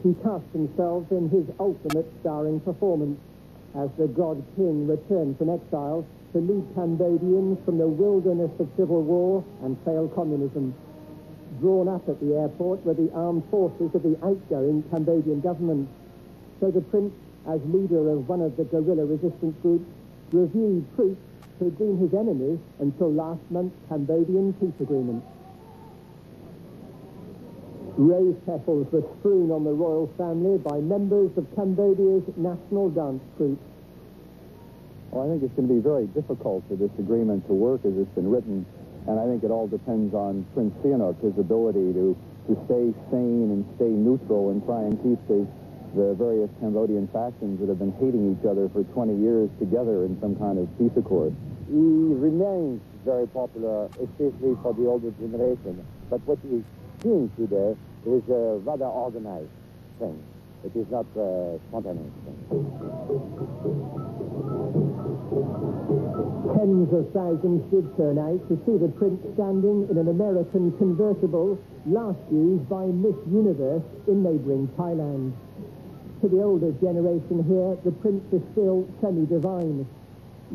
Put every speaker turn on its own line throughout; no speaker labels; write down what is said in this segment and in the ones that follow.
he cast themselves in his ultimate starring performance as the God King returned from exile to lead Cambodians from the wilderness of civil war and failed communism. Drawn up at the airport were the armed forces of the outgoing Cambodian government. So the prince, as leader of one of the guerrilla resistance groups, reviewed troops who had been his enemies until last month's Cambodian peace agreement. Rose petals were strewn on the royal family by members of Cambodia's national dance troupe.
Well, I think it's going to be very difficult for this agreement to work as it's been written, and I think it all depends on Prince Sihanouk, his ability to stay sane and stay neutral and try and keep the various Cambodian factions that have been hating each other for 20 years together in some kind of peace accord.
He remains very popular, especially for the older generation, but what he's seeing today is a rather organized thing. It is not a spontaneous thing.
Tens of thousands did turn out to see the prince standing in an American convertible last used by Miss Universe in neighbouring Thailand. To the older generation here, the prince is still semi-divine.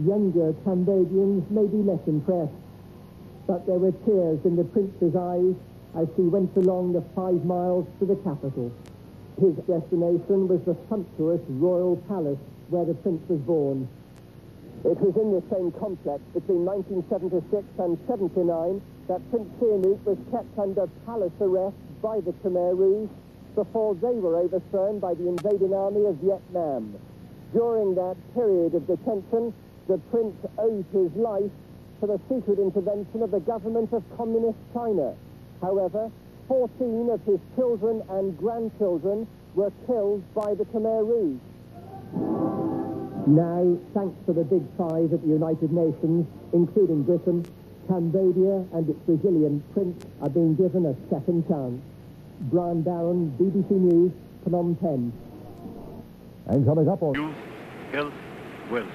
Younger Cambodians may be less impressed, but there were tears in the prince's eyes as he went along the 5 miles to the capital. His destination was the sumptuous royal palace where the prince was born. It was in this same complex between 1976 and 79 that Prince Sihanouk was kept under palace arrest by the Khmer Rouge before they were overthrown by the invading army of Vietnam. During that period of detention, the prince owed his life to the secret intervention of the government of Communist China. However, 14 of his children and grandchildren were killed by the Khmer Rouge. Now, thanks to the Big Five at the United Nations, including Britain, Cambodia and its resilient prince are being given a second chance. Brian Barron, BBC News, Phnom Penh.
And coming up on
Youth, health, wealth.